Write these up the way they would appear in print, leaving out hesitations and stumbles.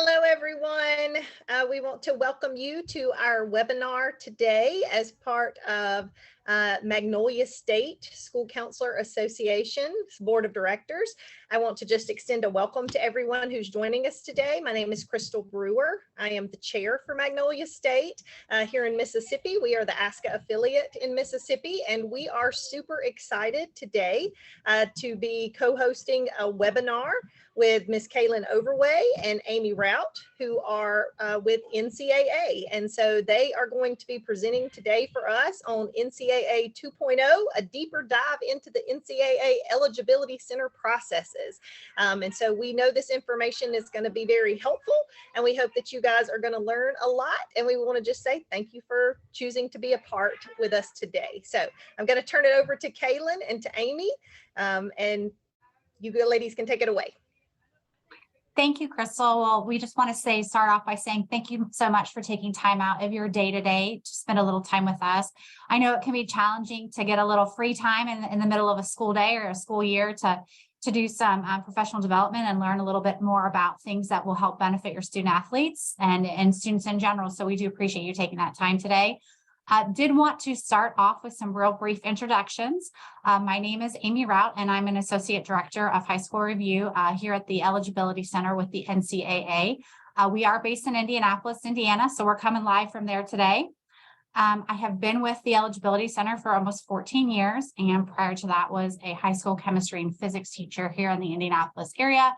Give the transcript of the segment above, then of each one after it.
Hello, everyone. We want to welcome you to our webinar today as part of Magnolia State School Counselor Association's Board of Directors. I want to just extend a welcome to everyone who's joining us today. My name is Crystal Brewer. I am the chair for Magnolia State here in Mississippi. We are the ASCA affiliate in Mississippi, and we are super excited today to be co-hosting a webinar with Ms. Kaylin Overway and Amy Rout, who are with NCAA. And so they are going to be presenting today for us on NCAA 2.0, a deeper dive into the NCAA Eligibility Center processes. And so we know this information is going to be very helpful, and we hope that you guys are going to learn a lot. And we want to just say thank you for choosing to be a part with us today. So I'm going to turn it over to Kaylin and to Amy, and you ladies can take it away. Thank you, Crystal. Well, we just want to start off by saying thank you so much for taking time out of your day today to spend a little time with us. I know it can be challenging to get a little free time in the middle of a school day or a school year to do some professional development and learn a little bit more about things that will help benefit your student athletes and students in general. So we do appreciate you taking that time today. Did want to start off with some real brief introductions. My name is Amy Rout, and I'm an Associate Director of High School Review here at the Eligibility Center with the NCAA. We are based in Indianapolis, Indiana, so we're coming live from there today. I have been with the Eligibility Center for almost 14 years, and prior to that was a high school chemistry and physics teacher here in the Indianapolis area.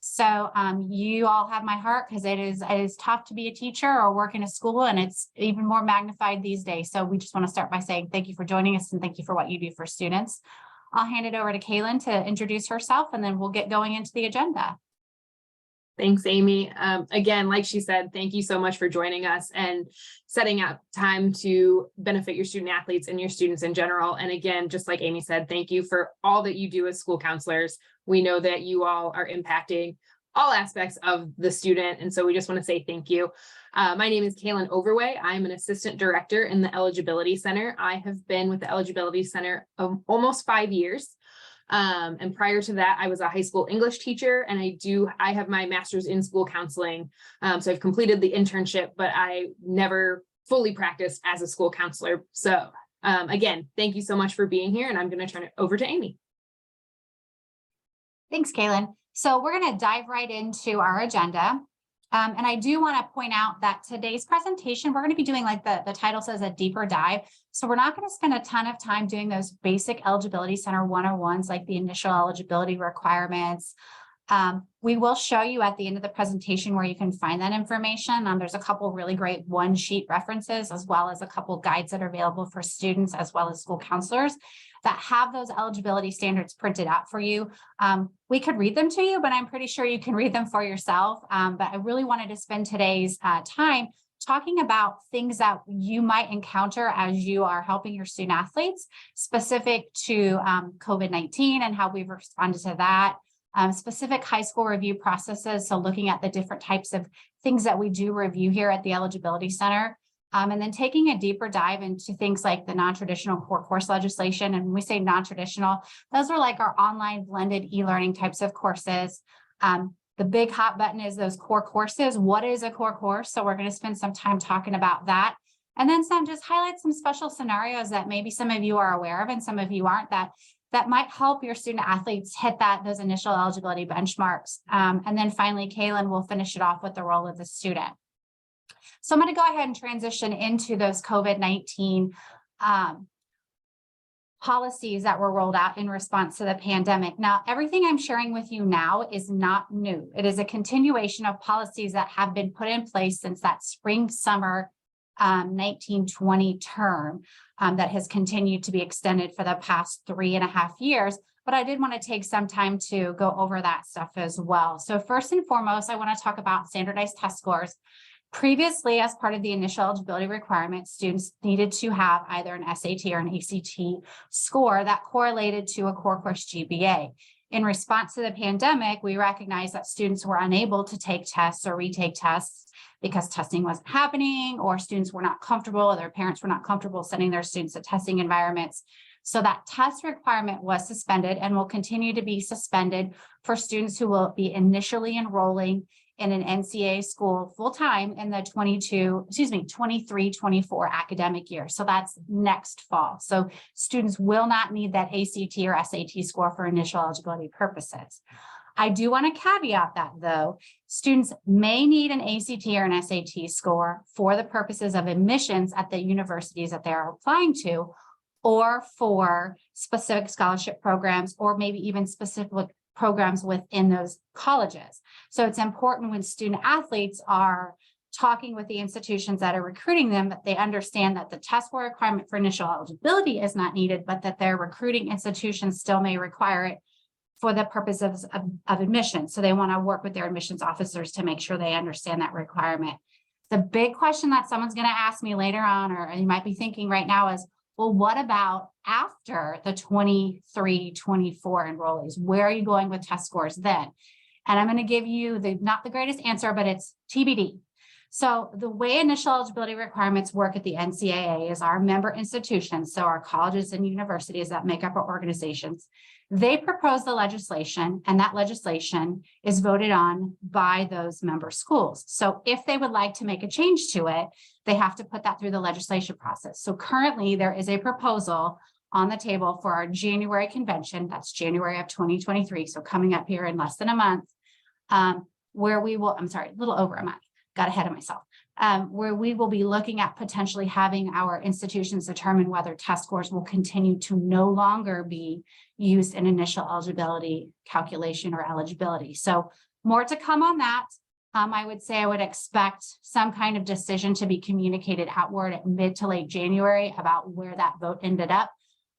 So you all have my heart, because it is tough to be a teacher or work in a school, and it's even more magnified these days. So we just want to start by saying thank you for joining us and thank you for what you do for students. I'll hand it over to Kaylin to introduce herself, and then we'll get going into the agenda. Thanks, Amy. Again, like she said, thank you so much for joining us and setting out time to benefit your student athletes and your students in general. And again, just like Amy said, thank you for all that you do as school counselors. We know that you all are impacting all aspects of the student. And so we just want to say thank you. My name is Kaylin Overway. I'm an assistant director in the Eligibility Center. I have been with the Eligibility Center almost 5 years. And prior to that, I was a high school English teacher, and I have my master's in school counseling. So I've completed the internship, but I never fully practiced as a school counselor. So again, thank you so much for being here, and I'm going to turn it over to Amy. Thanks, Kaylin. So we're going to dive right into our agenda. And I do want to point out that today's presentation, we're going to be doing, like the title says, a deeper dive. So we're not going to spend a ton of time doing those basic Eligibility Center 101s, like the initial eligibility requirements. We will show you at the end of the presentation where you can find that information. There's a couple really great one-sheet references, as well as a couple guides that are available for students as well as school counselors that have those eligibility standards printed out for you. We could read them to you, but I'm pretty sure you can read them for yourself. But I really wanted to spend today's time talking about things that you might encounter as you are helping your student athletes, specific to COVID-19 and how we've responded to that. Specific high school review processes, so looking at the different types of things that we do review here at the Eligibility Center, and then taking a deeper dive into things like the non-traditional core course legislation. And when we say non-traditional, those are like our online blended e-learning types of courses. The big hot button is those core courses. What is a core course? So we're going to spend some time talking about that. And then just highlight some special scenarios that maybe some of you are aware of and some of you aren't, that might help your student athletes hit those initial eligibility benchmarks. And then finally, Kaylin will finish it off with the role of the student. So I'm going to go ahead and transition into those COVID-19 policies that were rolled out in response to the pandemic. Now, everything I'm sharing with you now is not new. It is a continuation of policies that have been put in place since that spring-summer 1920 term that has continued to be extended for the past 3.5 years. But I did want to take some time to go over that stuff as well. So first and foremost, I want to talk about standardized test scores. Previously, as part of the initial eligibility requirements, students needed to have either an SAT or an ACT score that correlated to a core course GPA. In response to the pandemic, we recognized that students were unable to take tests or retake tests because testing wasn't happening, or students were not comfortable, or their parents were not comfortable sending their students to testing environments. So that test requirement was suspended and will continue to be suspended for students who will be initially enrolling in an NCAA school full-time in the 23-24 academic year. So that's next fall. So students will not need that ACT or SAT score for initial eligibility purposes. I do want to caveat that though, students may need an ACT or an SAT score for the purposes of admissions at the universities that they're applying to, or for specific scholarship programs, or maybe even specific programs within those colleges. So it's important when student athletes are talking with the institutions that are recruiting them, that they understand that the test score requirement for initial eligibility is not needed, but that their recruiting institutions still may require it for the purposes of admission. So they want to work with their admissions officers to make sure they understand that requirement. The big question that someone's going to ask me later on, or you might be thinking right now, is, well, what about after the 23-24 enrollees? Where are you going with test scores then? And I'm going to give you not the greatest answer, but it's TBD. So the way initial eligibility requirements work at the NCAA is our member institutions, so our colleges and universities that make up our organizations, they propose the legislation, and that legislation is voted on by those member schools. So if they would like to make a change to it, they have to put that through the legislation process. So currently there is a proposal on the table for our January convention, that's January of 2023, so coming up here in less than a month, where we will, I'm sorry, a little over a month, got ahead of myself, where we will be looking at potentially having our institutions determine whether test scores will continue to no longer be used in initial eligibility calculation or eligibility. So more to come on that. I would say I would expect some kind of decision to be communicated outward at mid to late January about where that vote ended up.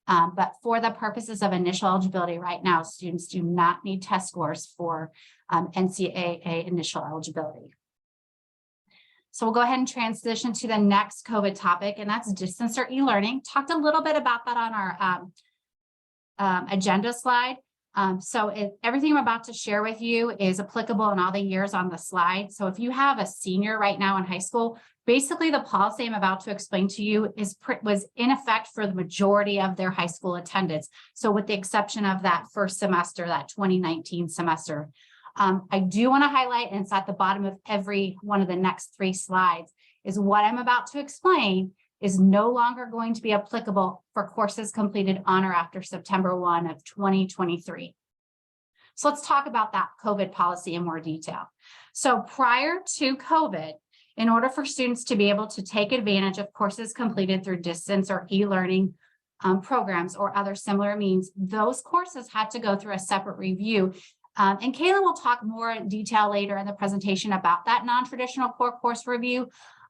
But for the purposes of initial eligibility right now, students do not need test scores for NCAA initial eligibility. So we'll go ahead and transition to the next COVID topic, and that's distance or e-learning. Talked a little bit about that on our agenda slide. Everything I'm about to share with you is applicable in all the years on the slide. So if you have a senior right now in high school, basically the policy I'm about to explain to you was in effect for the majority of their high school attendance. So with the exception of that first semester, that 2019 semester. I do want to highlight, and it's at the bottom of every one of the next 3 slides, is what I'm about to explain is no longer going to be applicable for courses completed on or after September 1 of 2023. So let's talk about that COVID policy in more detail. So prior to COVID, in order for students to be able to take advantage of courses completed through distance or e-learning programs or other similar means, those courses had to go through a separate review. And Kayla will talk more in detail later in the presentation about that non-traditional core course review.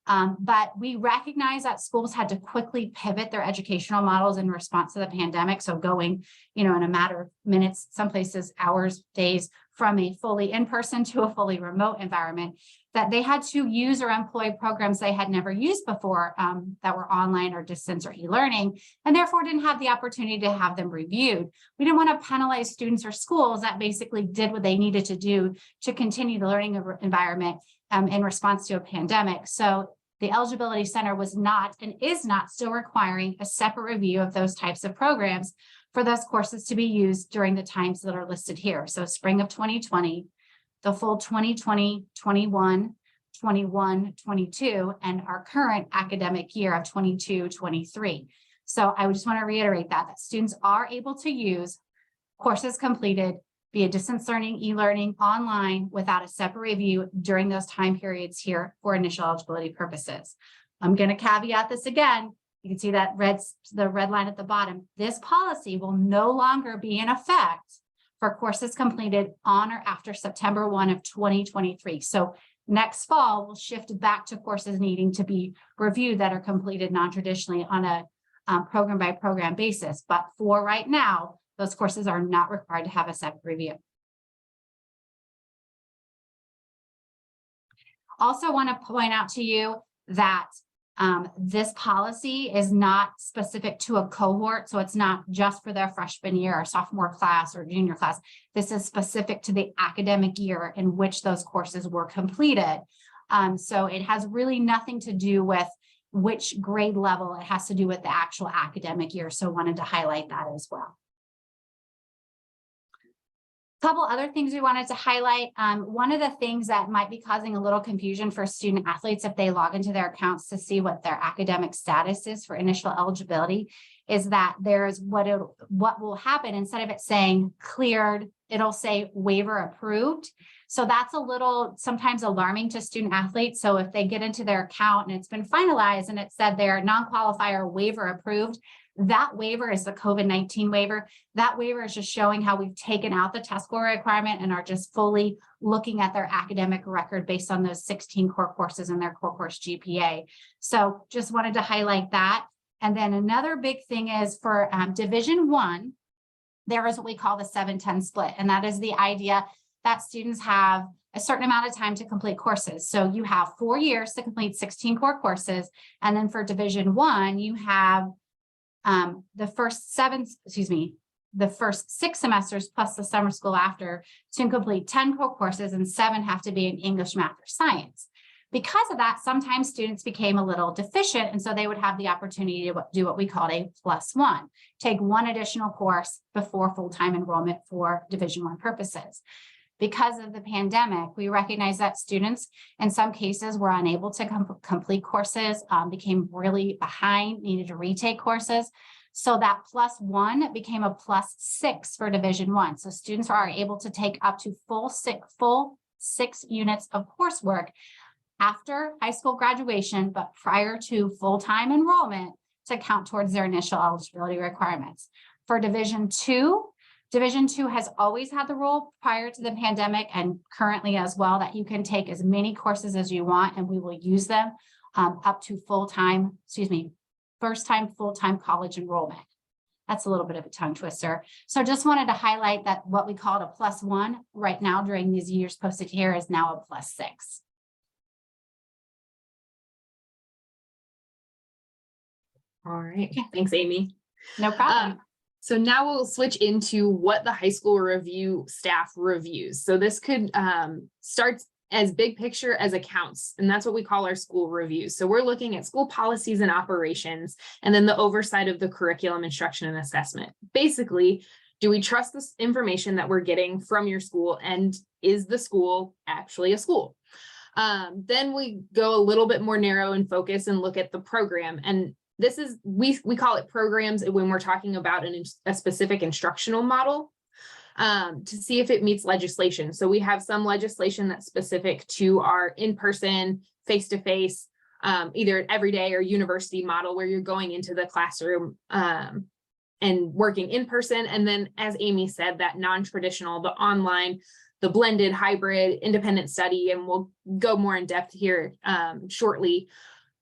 But we recognize that schools had to quickly pivot their educational models in response to the pandemic. So going, in a matter of minutes, some places hours, days, from a fully in-person to a fully remote environment, that they had to use or employ programs they had never used before that were online or distance or e-learning, and therefore didn't have the opportunity to have them reviewed. We didn't want to penalize students or schools that basically did what they needed to do to continue the learning environment in response to a pandemic. So the Eligibility Center was not and is not still requiring a separate review of those types of programs for those courses to be used during the times that are listed here. So spring of 2020, the full 2020, 21, 21, 22, and our current academic year of 22, 23. So I would just want to reiterate that students are able to use courses completed via distance learning, e-learning, online without a separate review during those time periods here for initial eligibility purposes. I'm going to caveat this again. You can see that the red line at the bottom. This policy will no longer be in effect for courses completed on or after September 1 of 2023. So next fall, we'll shift back to courses needing to be reviewed that are completed non-traditionally on a program by program basis. But for right now, those courses are not required to have a separate review. Also want to point out to you that this policy is not specific to a cohort. So it's not just for their freshman year or sophomore class or junior class. This is specific to the academic year in which those courses were completed. So it has really nothing to do with which grade level. It has to do with the actual academic year. So wanted to highlight that as well. Couple other things we wanted to highlight. One of the things that might be causing a little confusion for student athletes if they log into their accounts to see what their academic status is for initial eligibility is that there's what will happen instead of it saying cleared, it'll say waiver approved. So that's a little sometimes alarming to student athletes. So if they get into their account and it's been finalized and it said their non-qualifier waiver approved, that waiver is the COVID-19 waiver. That waiver is just showing how we've taken out the test score requirement and are just fully looking at their academic record based on those 16 core courses and their core course GPA. So just wanted to highlight that. And then another big thing is for Division I, there is what we call the 7-10 split. And that is the idea that students have a certain amount of time to complete courses. So you have 4 years to complete 16 core courses. And then for Division I, you have the first 6 semesters plus the summer school after to complete 10 core courses, and 7 have to be in English, math, or science. Because of that, sometimes students became a little deficient, and so they would have the opportunity to do what we called a +1, take 1 additional course before full-time enrollment for Division I purposes. Because of the pandemic, we recognize that students in some cases were unable to complete courses, became really behind, needed to retake courses. So that +1 became a +6 for Division I. So students are able to take up to full 6 units of coursework after high school graduation, but prior to full-time enrollment to count towards their initial eligibility requirements. For Division II has always had the rule prior to the pandemic and currently as well that you can take as many courses as you want and we will use them up to first-time full-time college enrollment. That's a little bit of a tongue twister. So just wanted to highlight that what we called a +1 right now during these years posted here is now a +6. All right, thanks, Amy. No problem. So now we'll switch into what the high school review staff reviews. So this could start as big picture as accounts, and that's what we call our school reviews. So we're looking at school policies and operations, and then the oversight of the curriculum, instruction, and assessment. Basically, do we trust this information that we're getting from your school, and is the school actually a school? Then we go a little bit more narrow and focus and look at the program, and this is, we call it programs when we're talking about a specific instructional model to see if it meets legislation. So we have some legislation that's specific to our in-person, face-to-face, either everyday or university model where you're going into the classroom and working in person. And then, as Amy said, that non-traditional, the online, the blended, hybrid, independent study, and we'll go more in depth here shortly.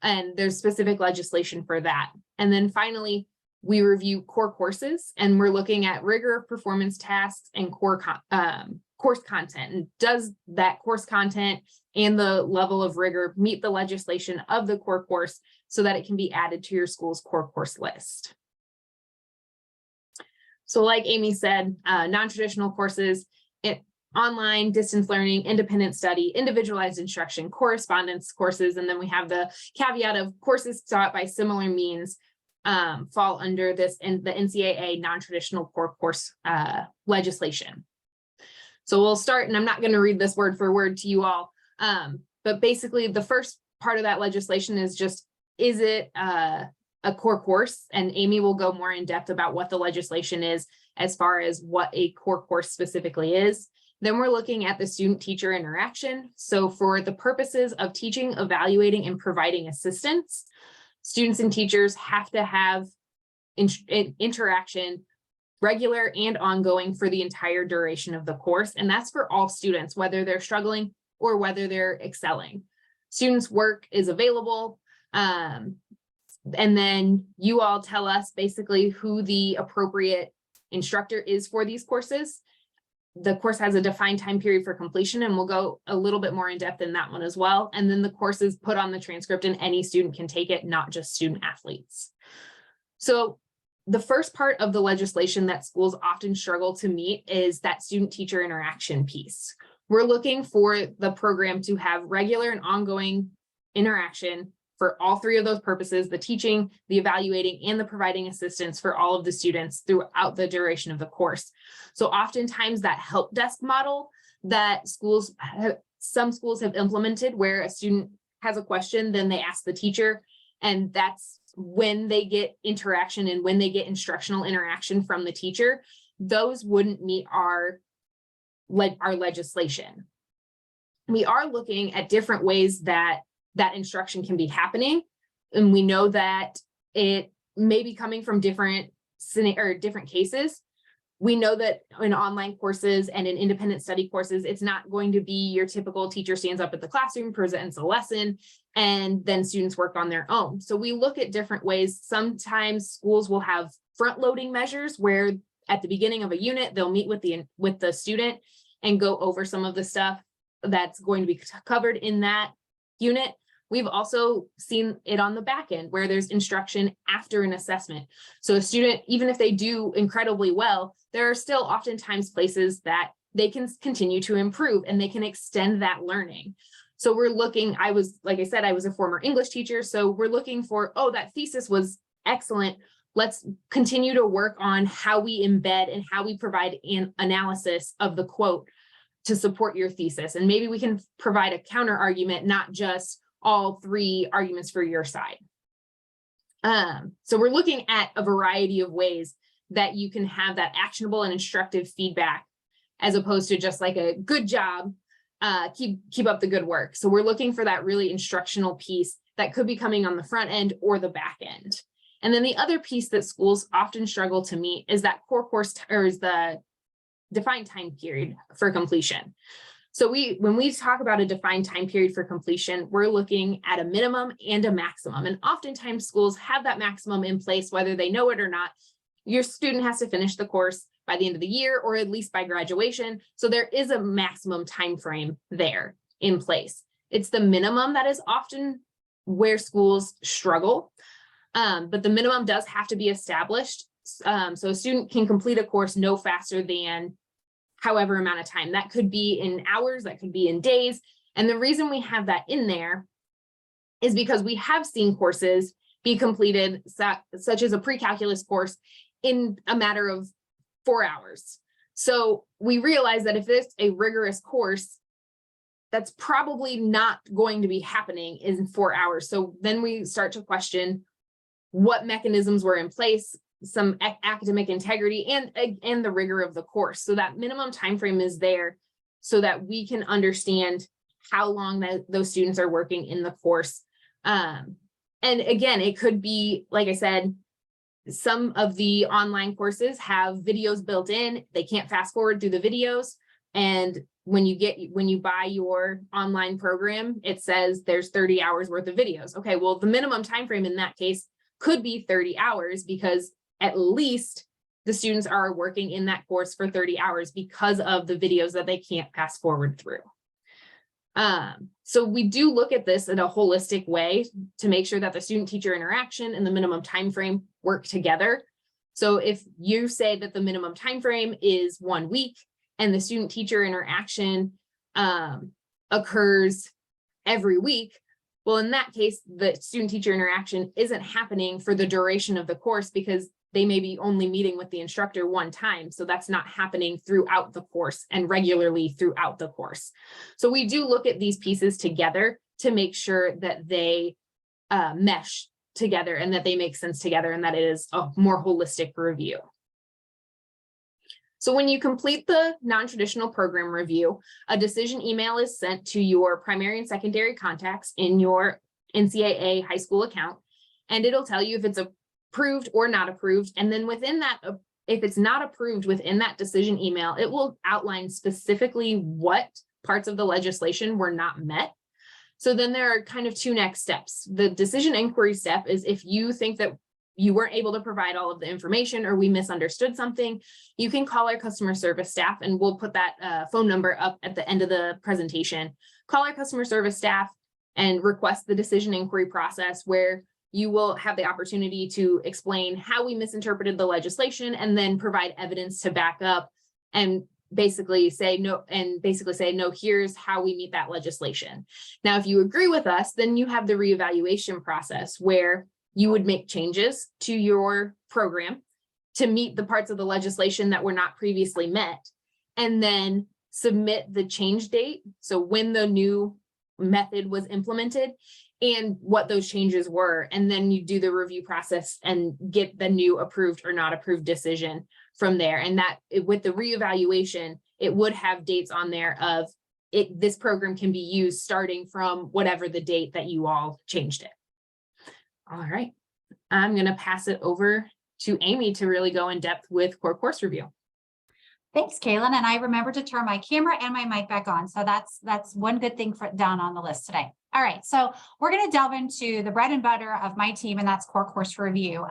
And there's specific legislation for that. And then finally, we review core courses, and we're looking at rigor of performance tasks and course content. And does that course content and the level of rigor meet the legislation of the core course so that it can be added to your school's core course list? So like Amy said, non-traditional courses, online, distance learning, independent study, individualized instruction, correspondence courses, and then we have the caveat of courses taught by similar means fall under this in the NCAA non-traditional core course legislation. So we'll start, and I'm not going to read this word for word to you all, but basically the first part of that legislation is just, is it a core course? And Amy will go more in depth about what the legislation is as far as what a core course specifically is. Then we're looking at the student-teacher interaction. So for the purposes of teaching, evaluating, and providing assistance, students and teachers have to have interaction, regular and ongoing, for the entire duration of the course. And that's for all students, whether they're struggling or whether they're excelling. Students' work is available. And then you all tell us basically who the appropriate instructor is for these courses. The course has a defined time period for completion, and we'll go a little bit more in depth in that one as well. And then the course is put on the transcript and any student can take it, not just student athletes. So the first part of the legislation that schools often struggle to meet is that student-teacher interaction piece. We're looking for the program to have regular and ongoing interaction for all three of those purposes, the teaching, the evaluating, and the providing assistance for all of the students throughout the duration of the course. So oftentimes that help desk model that some schools have implemented, where a student has a question, then they ask the teacher, and that's when they get interaction and when they get instructional interaction from the teacher. Those wouldn't meet our legislation. We are looking at different ways that instruction can be happening, and we know that it may be coming from different cases. We know that in online courses and in independent study courses, it's not going to be your typical teacher stands up at the classroom, presents a lesson, and then students work on their own. So we look at different ways. Sometimes schools will have front-loading measures where at the beginning of a unit, they'll meet with the student and go over some of the stuff that's going to be covered in that unit. We've also seen it on the back end where there's instruction after an assessment. So a student, even if they do incredibly well, there are still oftentimes places that they can continue to improve and they can extend that learning. So we're looking, like I said, I was a former English teacher. So we're looking for, oh, that thesis was excellent. Let's continue to work on how we embed and how we provide an analysis of the quote to support your thesis. And maybe we can provide a counter argument, not just all three arguments for your side. So we're looking at a variety of ways that you can have that actionable and instructive feedback, as opposed to just like a good job, keep up the good work. So we're looking for that really instructional piece that could be coming on the front end or the back end. And then the other piece that schools often struggle to meet is that core course, or is the defined time period for completion. So when we talk about a defined time period for completion, we're looking at a minimum and a maximum. And oftentimes schools have that maximum in place, whether they know it or not. Your student has to finish the course by the end of the year, or at least by graduation. So there is a maximum time frame there in place. It's the minimum that is often where schools struggle. But the minimum does have to be established. So a student can complete a course no faster than however amount of time. That could be in hours, that could be in days. And the reason we have that in there is because we have seen courses be completed, such as a pre-calculus course, in a matter of 4 hours. So we realize that if it's a rigorous course, that's probably not going to be happening in 4 hours. So then we start to question what mechanisms were in place, some academic integrity, and the rigor of the course. So that minimum time frame is there so that we can understand how long those students are working in the course. And again, it could be, like I said, some of the online courses have videos built in. They can't fast forward through the videos. And when you buy your online program, it says there's 30 hours worth of videos. Okay, well, the minimum time frame in that case could be 30 hours because at least the students are working in that course for 30 hours because of the videos that they can't fast forward through. So we do look at this in a holistic way to make sure that the student-teacher interaction and the minimum time frame work together. So if you say that the minimum time frame is 1 week and the student-teacher interaction occurs every week, well, in that case, the student-teacher interaction isn't happening for the duration of the course because they may be only meeting with the instructor one time. So that's not happening throughout the course and regularly throughout the course. So we do look at these pieces together to make sure that they mesh together and that they make sense together and that it is a more holistic review. So when you complete the non-traditional program review, a decision email is sent to your primary and secondary contacts in your NCAA high school account, and it'll tell you if it's approved or not approved. And then within that, if it's not approved within that decision email, it will outline specifically what parts of the legislation were not met. So then there are kind of two next steps. The decision inquiry step is if you think that you weren't able to provide all of the information or we misunderstood something, you can call our customer service staff, and we'll put that phone number up at the end of the presentation. Call our customer service staff and request the decision inquiry process, where you will have the opportunity to explain how we misinterpreted the legislation and then provide evidence to back up and basically say no, here's how we meet that legislation. Now, if you agree with us, then you have the reevaluation process where you would make changes to your program to meet the parts of the legislation that were not previously met, and then submit the change date. So when the new method was implemented and what those changes were. And then you do the review process and get the new approved or not approved decision from there. And that with the reevaluation, it would have dates on there of it. This program can be used starting from whatever the date that you all changed it. All right, I'm going to pass it over to Amy to really go in depth with core course review. Thanks, Kaylin. And I remembered to turn my camera and my mic back on. So that's one good thing down on the list today. All right, so we're going to delve into the bread and butter of my team, and that's core course review.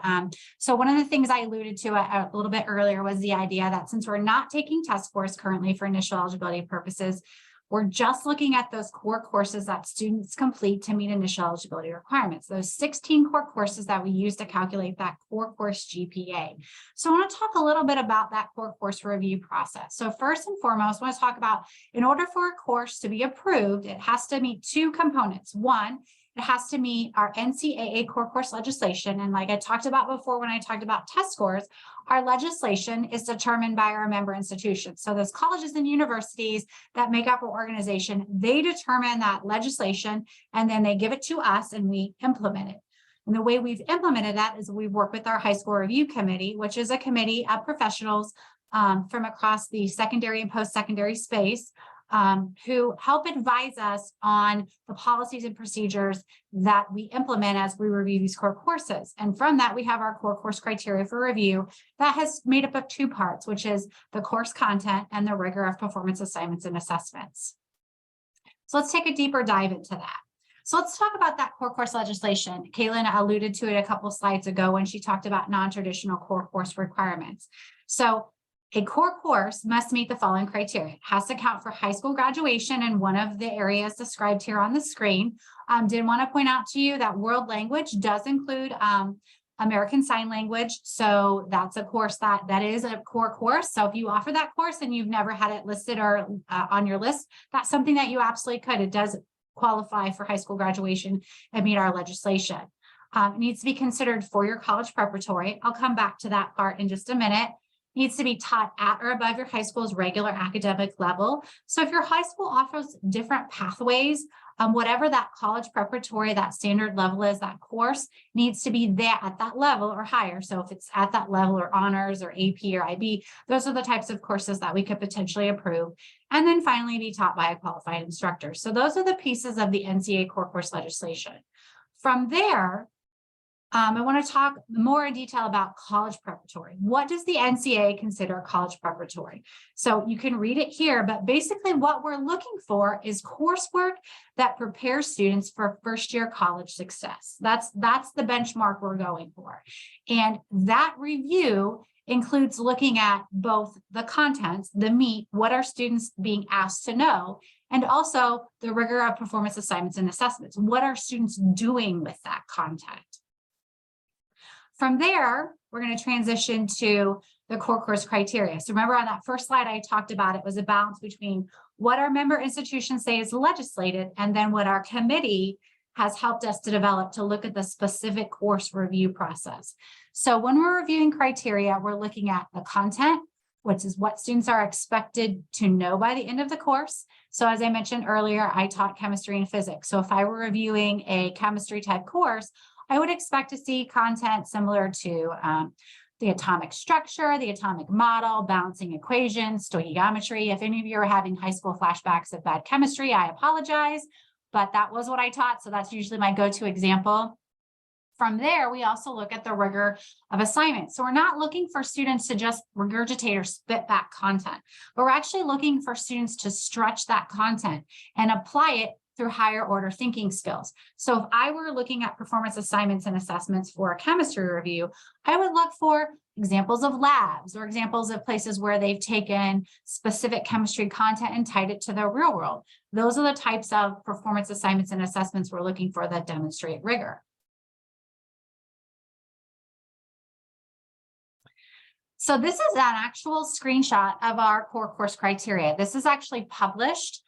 So one of the things I alluded to a little bit earlier was the idea that since we're not taking test scores currently for initial eligibility purposes, we're just looking at those core courses that students complete to meet initial eligibility requirements, those 16 core courses that we use to calculate that core course GPA. So I want to talk a little bit about that core course review process. So first and foremost, I want to talk about, in order for a course to be approved, it has to meet two components. One, it has to meet our NCAA core course legislation. And like I talked about before, when I talked about test scores, our legislation is determined by our member institutions. So those colleges and universities that make up our organization, they determine that legislation and then they give it to us and we implement it. And the way we've implemented that is we've worked with our high school review committee, which is a committee of professionals from across the secondary and post-secondary space, who help advise us on the policies and procedures that we implement as we review these core courses. And from that, we have our core course criteria for review that has made up of two parts, which is the course content and the rigor of performance assignments and assessments. So let's take a deeper dive into that. So let's talk about that core course legislation. Kaylin alluded to it a couple slides ago when she talked about non-traditional core course requirements. So a core course must meet the following criteria. It has to count for high school graduation in one of the areas described here on the screen. Did want to point out to you that world language does include American Sign Language. So that's a course that is a core course. So if you offer that course and you've never had it listed or on your list, that's something that you absolutely could. It does qualify for high school graduation and meet our legislation. It needs to be considered for your college preparatory. I'll come back to that part in just a minute. Needs to be taught at or above your high school's regular academic level. So if your high school offers different pathways, whatever that college preparatory, that standard level is, that course needs to be there at that level or higher. So if it's at that level or honors or AP or IB, those are the types of courses that we could potentially approve. And then finally be taught by a qualified instructor. So those are the pieces of the NCAA core course legislation. From there, I want to talk more in detail about college preparatory. What does the NCAA consider college preparatory? So you can read it here, but basically what we're looking for is coursework that prepares students for first-year college success. That's the benchmark we're going for. And that review includes looking at both the contents, the meat, what are students being asked to know, and also the rigor of performance assignments and assessments. What are students doing with that content? From there, we're going to transition to the core course criteria. So remember on that first slide I talked about, it was a balance between what our member institutions say is legislated and then what our committee has helped us to develop to look at the specific course review process. So when we're reviewing criteria, we're looking at the content, which is what students are expected to know by the end of the course. So as I mentioned earlier, I taught chemistry and physics. So if I were reviewing a chemistry type course, I would expect to see content similar to the atomic structure, the atomic model, balancing equations, stoichiometry. If any of you are having high school flashbacks of bad chemistry, I apologize, but that was what I taught. So that's usually my go-to example. From there, we also look at the rigor of assignment. So we're not looking for students to just regurgitate or spit back content, but we're actually looking for students to stretch that content and apply it through higher order thinking skills. So if I were looking at performance assignments and assessments for a chemistry review, I would look for examples of labs or examples of places where they've taken specific chemistry content and tied it to the real world. Those are the types of performance assignments and assessments we're looking for that demonstrate rigor. So this is an actual screenshot of our core course criteria. This is actually published.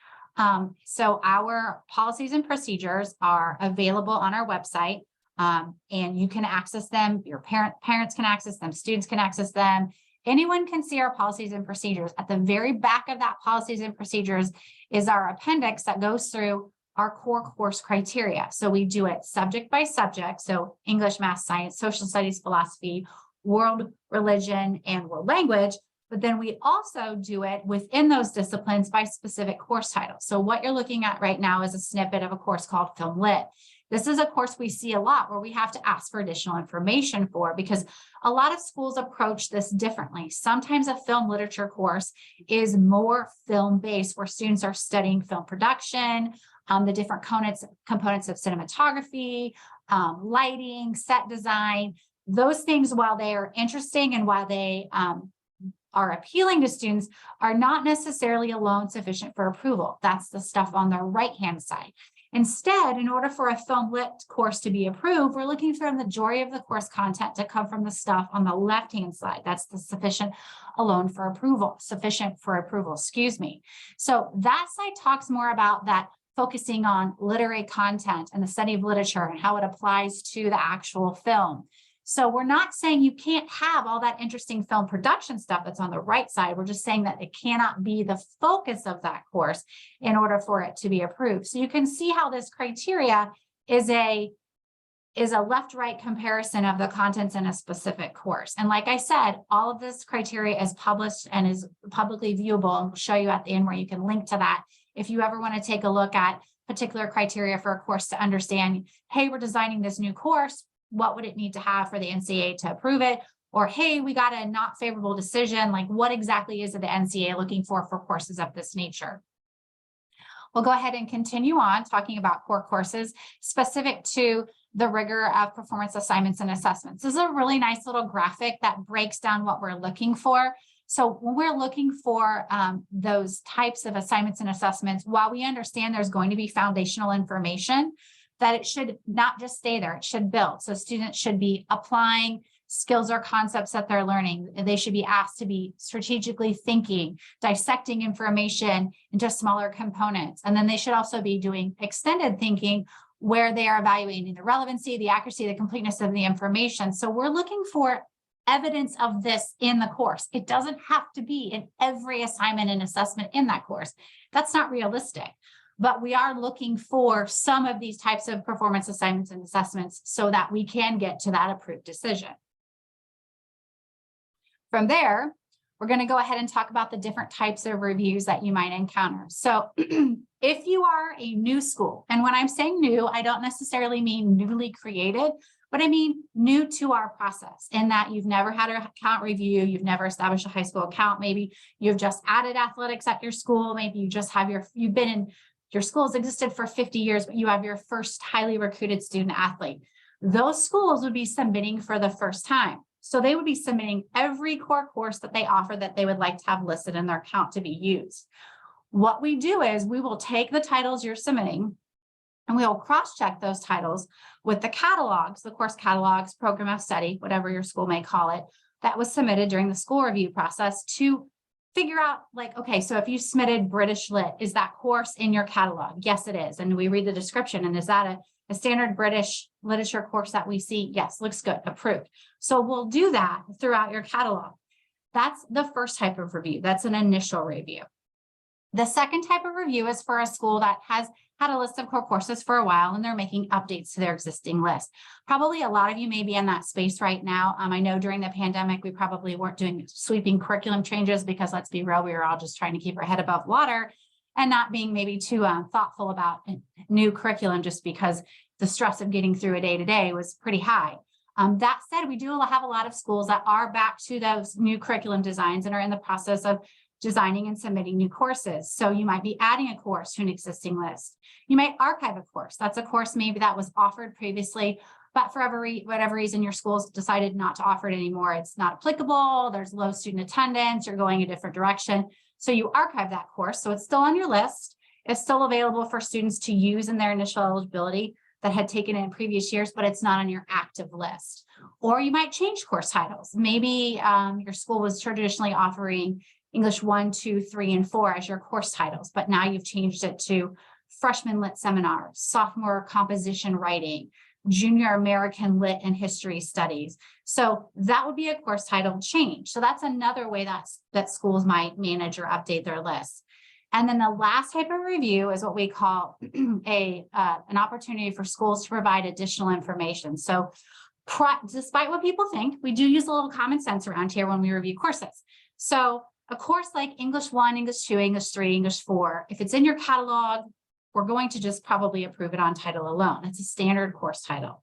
So our policies and procedures are available on our website, and you can access them. Your parents can access them. Students can access them. Anyone can see our policies and procedures. At the very back of that policies and procedures is our appendix that goes through our core course criteria. So we do it subject by subject. So English, math, science, social studies, philosophy, world religion, and world language. But then we also do it within those disciplines by specific course titles. So what you're looking at right now is a snippet of a course called Film Lit. This is a course we see a lot where we have to ask for additional information for, because a lot of schools approach this differently. Sometimes a film literature course is more film-based, where students are studying film production, the different components of cinematography, lighting, set design. Those things, while they are interesting and while they are appealing to students, are not necessarily alone sufficient for approval. That's the stuff on the right-hand side. Instead, in order for a film lit course to be approved, we're looking for the majority of the course content to come from the stuff on the left-hand side. That's the sufficient for approval, excuse me. So that side talks more about that, focusing on literary content and the study of literature and how it applies to the actual film. So we're not saying you can't have all that interesting film production stuff that's on the right side. We're just saying that it cannot be the focus of that course in order for it to be approved. So you can see how this criteria is a left-right comparison of the contents in a specific course. And like I said, all of this criteria is published and is publicly viewable, and we'll show you at the end where you can link to that if you ever want to take a look at particular criteria for a course to understand, hey, we're designing this new course. What would it need to have for the NCAA to approve it? Or, hey, we got a not favorable decision. Like, what exactly is it the NCAA looking for courses of this nature? We'll go ahead and continue on talking about core courses specific to the rigor of performance assignments and assessments. This is a really nice little graphic that breaks down what we're looking for. So when we're looking for those types of assignments and assessments, while we understand there's going to be foundational information, that it should not just stay there, it should build. So students should be applying skills or concepts that they're learning. They should be asked to be strategically thinking, dissecting information into smaller components. And then they should also be doing extended thinking, where they are evaluating the relevancy, the accuracy, the completeness of the information. So we're looking for evidence of this in the course. It doesn't have to be in every assignment and assessment in that course. That's not realistic. But we are looking for some of these types of performance assignments and assessments so that we can get to that approved decision. From there, we're going to go ahead and talk about the different types of reviews that you might encounter. So if you are a new school, and when I'm saying new, I don't necessarily mean newly created, but I mean new to our process, in that you've never had an account review, you've never established a high school account, maybe you've just added athletics at your school, maybe you just have your school has existed for 50 years, but you have your first highly recruited student athlete. Those schools would be submitting for the first time. So they would be submitting every core course that they offer that they would like to have listed in their account to be used. What we do is we will take the titles you're submitting and we will cross-check those titles with the catalogs, the course catalogs, program of study, whatever your school may call it, that was submitted during the school review process to figure out, like, okay, so if you submitted British Lit, is that course in your catalog? Yes, it is. And we read the description, and is that a standard British literature course that we see? Yes, looks good, approved. So we'll do that throughout your catalog. That's the first type of review. That's an initial review. The second type of review is for a school that has had a list of core courses for a while and they're making updates to their existing list. Probably a lot of you may be in that space right now. I know during the pandemic, we probably weren't doing sweeping curriculum changes because, let's be real, we were all just trying to keep our head above water and not being maybe too thoughtful about new curriculum, just because the stress of getting through a day-to-day was pretty high. That said, we do have a lot of schools that are back to those new curriculum designs and are in the process of designing and submitting new courses. So you might be adding a course to an existing list. You might archive a course. That's a course maybe that was offered previously, but for whatever reason, your school's decided not to offer it anymore. It's not applicable. There's low student attendance. You're going a different direction. So you archive that course. So it's still on your list. It's still available for students to use in their initial eligibility that had taken it in previous years, but it's not on your active active list. Or you might change course titles. Maybe your school was traditionally offering English 1, 2, 3, and 4 as your course titles, but now you've changed it to freshman lit seminar, sophomore composition writing, junior American lit and history studies. So that would be a course title change. So that's another way that schools might manage or update their lists. And then the last type of review is what we call an opportunity for schools to provide additional information. So despite what people think, we do use a little common sense around here when we review courses. So a course like English 1, English 2, English 3, English 4, if it's in your catalog, we're going to just probably approve it on title alone. It's a standard course title.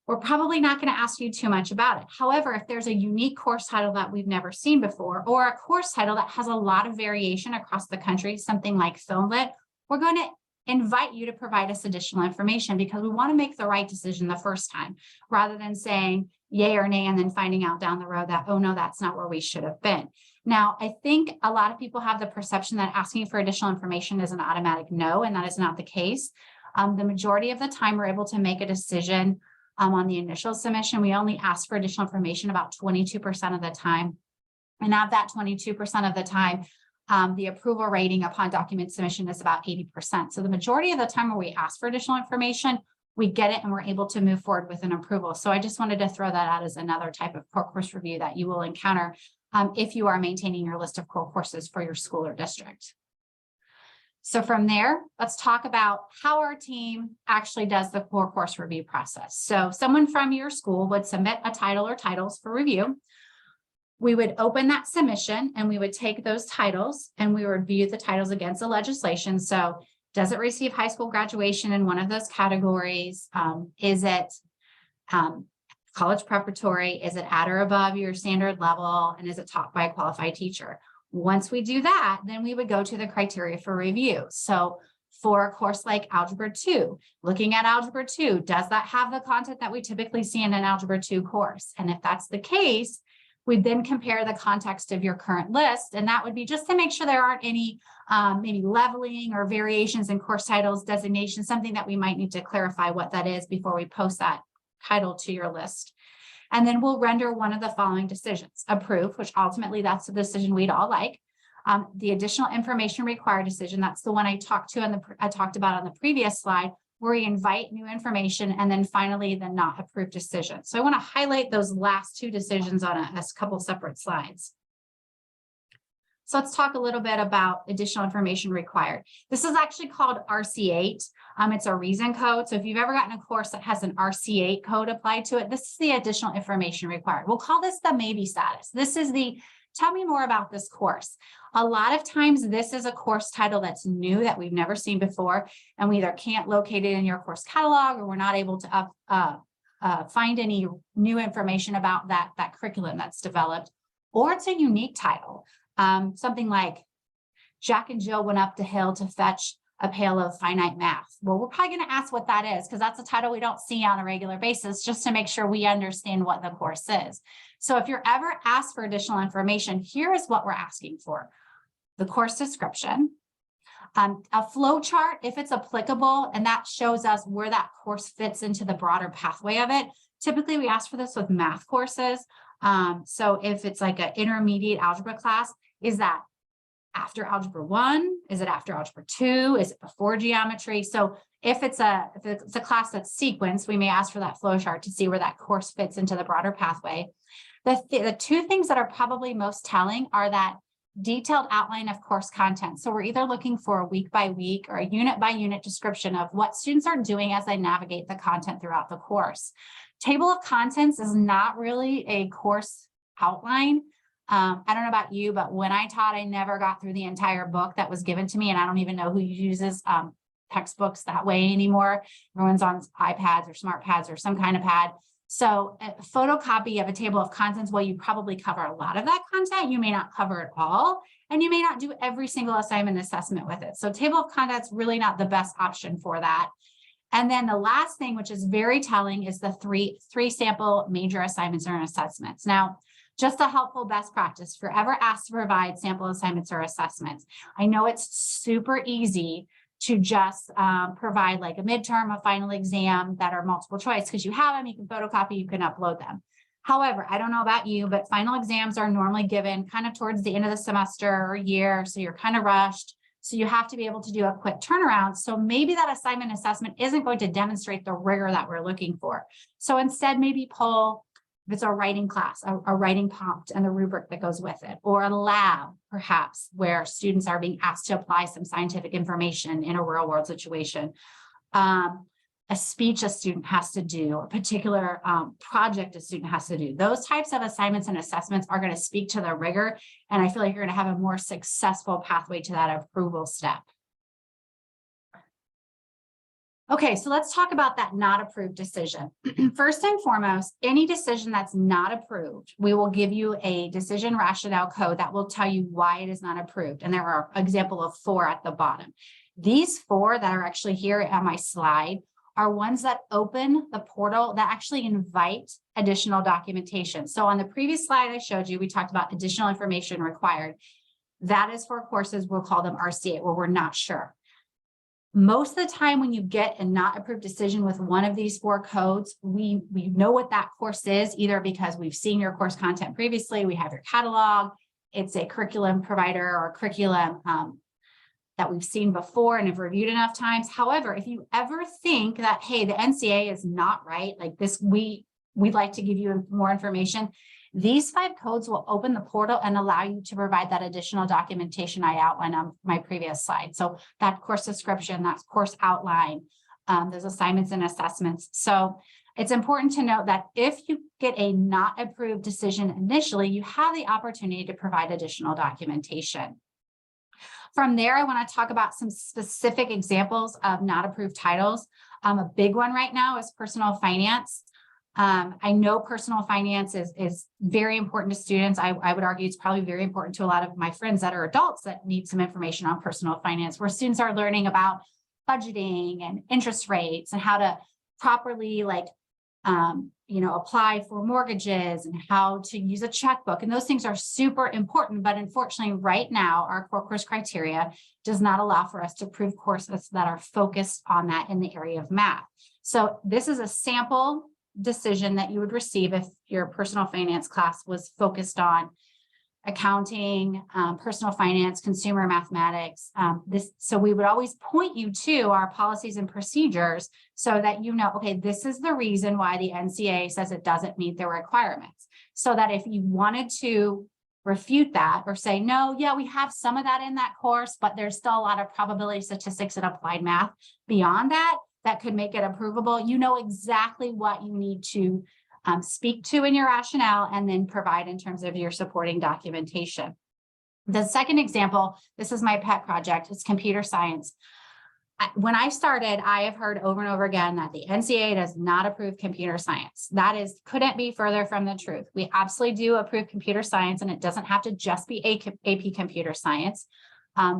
We're probably not going to ask you too much about it. However, if there's a unique course title that we've never seen before, or a course title that has a lot of variation across the country, something like film lit, we're going to invite you to provide us additional information because we want to make the right decision the first time, rather than saying yay or nay and then finding out down the road that, oh no, that's not where we should have been. Now, I think a lot of people have the perception that asking for additional information is an automatic no, and that is not the case. The majority of the time, we're able to make a decision on the initial submission. We only ask for additional information about 22% of the time. And of that 22% of the time, the approval rating upon document submission is about 80%. So the majority of the time when we ask for additional information, we get it and we're able to move forward with an approval. So I just wanted to throw that out as another type of core course review that you will encounter if you are maintaining your list of core courses for your school or district. So from there, let's talk about how our team actually does the core course review process. So someone from your school would submit a title or titles for review. We would open that submission and we would take those titles and we would review the titles against the legislation. So does it receive high school graduation in one of those categories? Is it college preparatory? Is it at or above your standard level? And is it taught by a qualified teacher? Once we do that, then we would go to the criteria for review. So for a course like Algebra 2, looking at Algebra 2, does that have the content that we typically see in an Algebra 2 course? And if that's the case, we then compare the context of your current list. And that would be just to make sure there aren't any maybe leveling or variations in course titles, designations, something that we might need to clarify what that is before we post that title to your list. And then we'll render one of the following decisions: approve, which ultimately that's the decision we'd all like. The additional information required decision, that's the one I talked about on the previous slide, where we invite new information, and then finally the not approved decision. So I want to highlight those last two decisions on a couple separate slides. So let's talk a little bit about additional information required. This is actually called RC8. It's a reason code. So if you've ever gotten a course that has an RC8 code applied to it, this is the additional information required. We'll call this the maybe status. This is the tell me more about this course. A lot of times this is a course title that's new that we've never seen before, and we either can't locate it in your course catalog or we're not able to find any new information about that curriculum that's developed, or it's a unique title. Something like Jack and Jill went up the hill to fetch a pail of finite math. Well, we're probably going to ask what that is because that's a title we don't see on a regular basis, just to make sure we understand what the course is. So if you're ever asked for additional information, here is what we're asking for: the course description, a flow chart if it's applicable, and that shows us where that course fits into the broader pathway of it. Typically, we ask for this with math courses. So if it's like an intermediate algebra class, is that after Algebra 1? Is it after Algebra 2? Is it before geometry? So if it's a class that's sequenced, we may ask for that flow chart to see where that course fits into the broader pathway. The two things that are probably most telling are that detailed outline of course content. So we're either looking for a week by week or a unit by unit description of what students are doing as they navigate the content throughout the course. Table of contents is not really a course outline. I don't know about you, but when I taught, I never got through the entire book that was given to me, and I don't even know who uses textbooks that way anymore. Everyone's on iPads or smart pads or some kind of pad. So a photocopy of a table of contents, well, you probably cover a lot of that content. You may not cover it all, and you may not do every single assignment assessment with it. So table of contents really not the best option for that. And then the last thing, which is very telling, is the three sample major assignments or assessments. Now, just a helpful best practice, if you're ever asked to provide sample assignments or assessments, I know it's super easy to just provide like a midterm, a final exam that are multiple choice, because you have them, you can photocopy, you can upload them. However, I don't know about you, but final exams are normally given kind of towards the end of the semester or year. So you're kind of rushed. So you have to be able to do a quick turnaround. So maybe that assignment assessment isn't going to demonstrate the rigor that we're looking for. So instead, maybe pull, if it's a writing class, a writing prompt and the rubric that goes with it, or a lab, perhaps, where students are being asked to apply some scientific information in a real world situation. A speech a student has to do, a particular project a student has to do. Those types of assignments and assessments are going to speak to the rigor, and I feel like you're going to have a more successful pathway to that approval step. Okay, so let's talk about that not approved decision. First and foremost, any decision that's not approved, we will give you a decision rationale code that will tell you why it is not approved. And there are an example of 4 at the bottom. These 4 that are actually here on my slide are ones that open the portal that actually invite additional documentation. So on the previous slide I showed you, we talked about additional information required. That is for courses, we'll call them RC8, where we're not sure. Most of the time when you get a not approved decision with one of these 4 codes, we know what that course is, either because we've seen your course content previously, we have your catalog, it's a curriculum provider or curriculum that we've seen before and have reviewed enough times. However, if you ever think that, hey, the NCAA is not right, like this, we'd like to give you more information, these 5 codes will open the portal and allow you to provide that additional documentation I outlined on my previous slide. So that course description, that course outline, those assignments and assessments. So it's important to note that if you get a not approved decision initially, you have the opportunity to provide additional documentation. From there, I want to talk about some specific examples of not approved titles. A big one right now is personal finance. I know personal finance is very important to students. I would argue it's probably very important to a lot of my friends that are adults that need some information on personal finance, where students are learning about budgeting and interest rates and how to properly apply for mortgages and how to use a checkbook. And those things are super important. But unfortunately, right now, our core course criteria does not allow for us to approve courses that are focused on that in the area of math. So this is a sample decision that you would receive if your personal finance class was focused on accounting, personal finance, consumer mathematics. So we would always point you to our policies and procedures so that you know, okay, this is the reason why the NCAA says it doesn't meet the requirements. So that if you wanted to refute that or say, no, yeah, we have some of that in that course, but there's still a lot of probability statistics and applied math beyond that, that could make it approvable. You know exactly what you need to speak to in your rationale and then provide in terms of your supporting documentation. The second example, this is my pet project, it's computer science. When I started, I have heard over and over again that the NCAA does not approve computer science. That couldn't be further from the truth. We absolutely do approve computer science, and it doesn't have to just be AP computer science.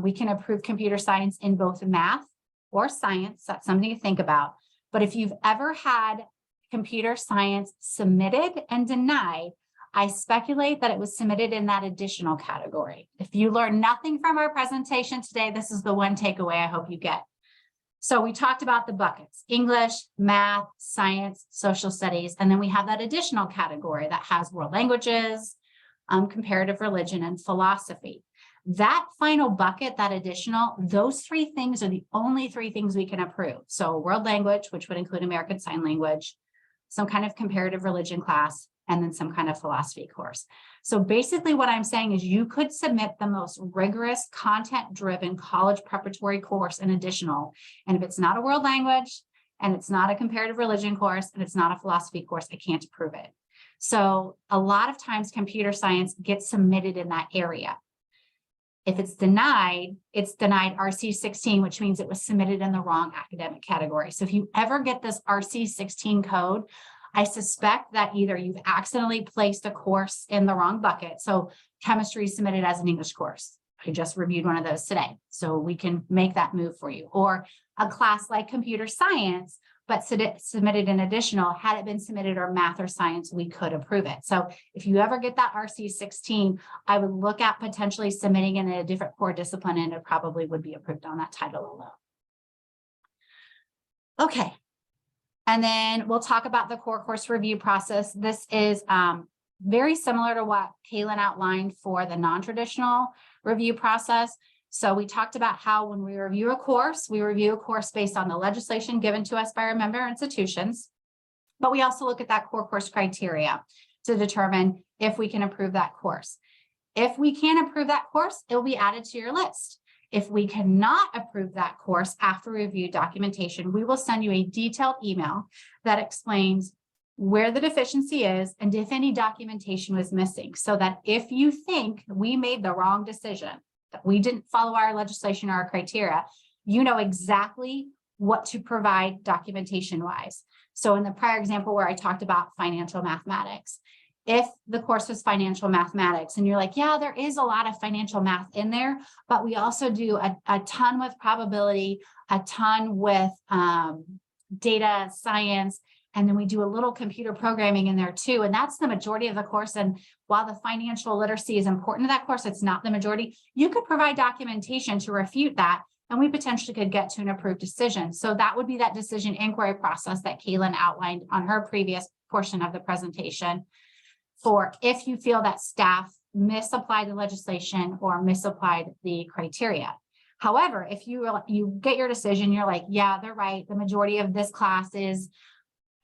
We can approve computer science in both math or science. That's something to think about. But if you've ever had computer science submitted and denied, I speculate that it was submitted in that additional category. If you learn nothing from our presentation today, this is the one takeaway I hope you get. So we talked about the buckets: English, math, science, social studies, and then we have that additional category that has world languages, comparative religion, and philosophy. That final bucket, that additional, those 3 things are the only 3 things we can approve. So world language, which would include American Sign Language, some kind of comparative religion class, and then some kind of philosophy course. So basically what I'm saying is you could submit the most rigorous content-driven college preparatory course in additional. And if it's not a world language and it's not a comparative religion course and it's not a philosophy course, I can't approve it. So a lot of times computer science gets submitted in that area. If it's denied RC16, which means it was submitted in the wrong academic category. So if you ever get this RC16 code, I suspect that either you've accidentally placed a course in the wrong bucket. So chemistry is submitted as an English course. I just reviewed one of those today, so we can make that move for you. Or a class like computer science, but submitted in additional, had it been submitted or math or science, we could approve it. So if you ever get that RC16, I would look at potentially submitting in a different core discipline, and it probably would be approved on that title alone. Okay. And then we'll talk about the core course review process. This is very similar to what Kaylin outlined for the non-traditional review process. So we talked about how when we review a course based on the legislation given to us by our member institutions, but we also look at that core course criteria to determine if we can approve that course. If we can approve that course, it will be added to your list. If we cannot approve that course after review documentation, we will send you a detailed email that explains where the deficiency is and if any documentation was missing, so that if you think we made the wrong decision, that we didn't follow our legislation or our criteria, you know exactly what to provide documentation wise. So in the prior example where I talked about financial mathematics, if the course was financial mathematics and you're like, yeah, there is a lot of financial math in there, but we also do a ton with probability, a ton with data science, and then we do a little computer programming in there too. And that's the majority of the course. And while the financial literacy is important to that course, it's not the majority. You could provide documentation to refute that, and we potentially could get to an approved decision. So that would be that decision inquiry process that Kaylin outlined on her previous portion of the presentation, for if you feel that staff misapplied the legislation or misapplied the criteria. However, if you get your decision, you're like, yeah, they're right. The majority of this class is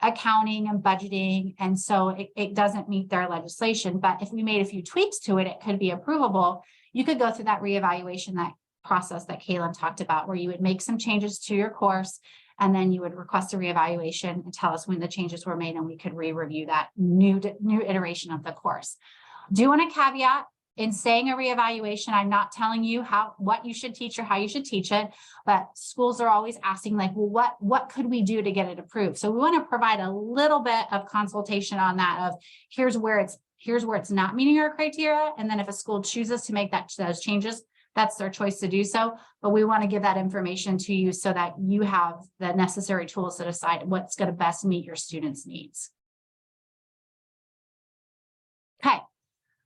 accounting and budgeting, and so it doesn't meet their legislation. But if we made a few tweaks to it, it could be approvable. You could go through that reevaluation, that process that Kaylin talked about, where you would make some changes to your course, and then you would request a reevaluation and tell us when the changes were made, and we could re-review that new iteration of the course. Do want to caveat, in saying a reevaluation, I'm not telling you what you should teach or how you should teach it, but schools are always asking, like, well, what could we do to get it approved? So we want to provide a little bit of consultation on that, of here's where it's not meeting our criteria. And then if a school chooses to make those changes, that's their choice to do so. But we want to give that information to you so that you have the necessary tools to decide what's going to best meet your students' needs. Okay,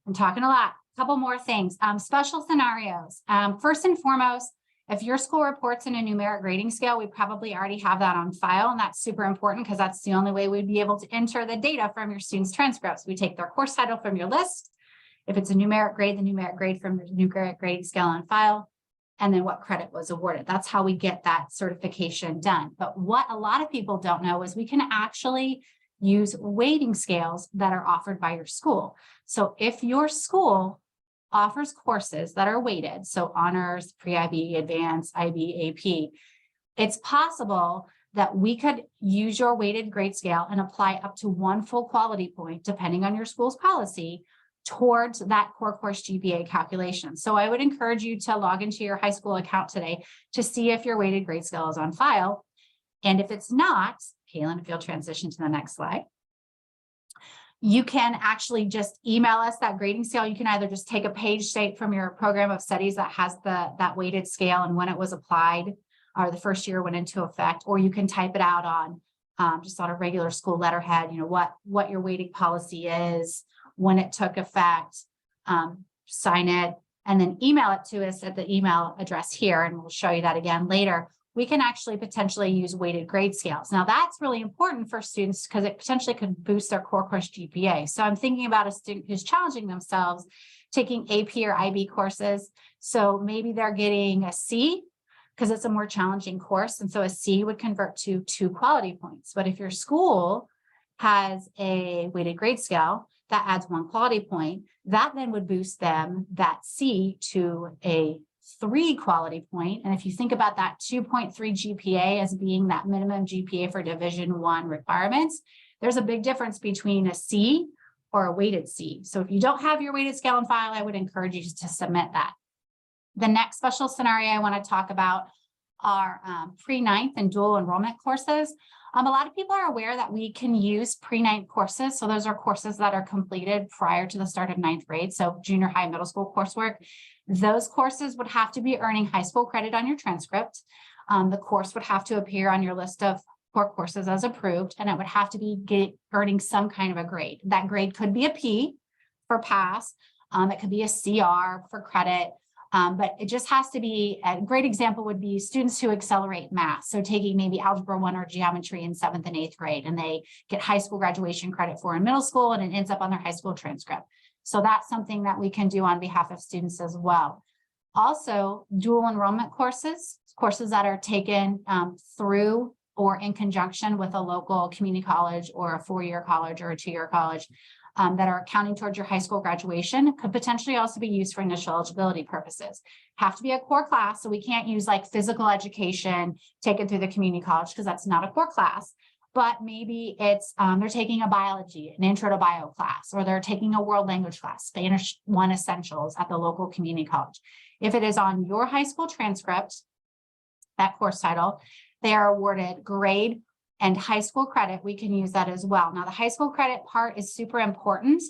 I'm talking a lot. Couple more things. Special scenarios. First and foremost, if your school reports in a numeric grading scale, we probably already have that on file, and that's super important because that's the only way we'd be able to enter the data from your students' transcripts. We take their course title from your list. If it's a numeric grade, the numeric grade from the numeric grading scale on file, and then what credit was awarded. That's how we get that certification done. But what a lot of people don't know is we can actually use weighting scales that are offered by your school. So if your school offers courses that are weighted, so honors, pre-IB, advanced, IB, AP, it's possible that we could use your weighted grade scale and apply up to 1 full quality point, depending on your school's policy, towards that core course GPA calculation. So I would encourage you to log into your high school account today to see if your weighted grade scale is on file. And if it's not, Kaylin, if you'll transition to the next slide, you can actually just email us that grading scale. You can either just take a page state from your program of studies that has that weighted scale and when it was applied, or the first year went into effect, or you can type it out on just on a regular school letterhead, you know, what your weighting policy is, when it took effect, sign it, and then email it to us at the email address here. And we'll show you that again later. We can actually potentially use weighted grade scales. Now that's really important for students because it potentially could boost their core course GPA. So I'm thinking about a student who's challenging themselves, taking AP or IB courses. So maybe they're getting a C because it's a more challenging course. And so a C would convert to 2 quality points. But if your school has a weighted grade scale, that adds 1 quality point, that then would boost them, that C, to a 3 quality point. And if you think about that 2.3 GPA as being that minimum GPA for Division I requirements, there's a big difference between a C or a weighted C. So if you don't have your weighted scale on file, I would encourage you to submit that. The next special scenario I want to talk about are pre-9th and dual enrollment courses. A lot of people are aware that we can use pre-9th courses. So those are courses that are completed prior to the start of 9th grade. So junior high, middle school coursework. Those courses would have to be earning high school credit on your transcript. The course would have to appear on your list of core courses as approved, and it would have to be earning some kind of a grade. That grade could be a P for pass. It could be a CR for credit. But it just has to be, a great example would be students who accelerate math. So taking maybe algebra 1 or geometry in 7th and 8th grade, and they get high school graduation credit for in middle school, and it ends up on their high school transcript. So that's something that we can do on behalf of students as well. Also, dual enrollment courses that are taken through or in conjunction with a local community college or a 4-year college or a 2-year college that are counting towards your high school graduation could potentially also be used for initial eligibility purposes. Have to be a core class, so we can't use like physical education taken through the community college because that's not a core class. But maybe it's they're taking a biology, an intro to bio class, or they're taking a world language class, Spanish 1 essentials at the local community college. If it is on your high school transcript, that course title, they are awarded grade and high school credit. We can use that as well. Now, the high school credit part is super important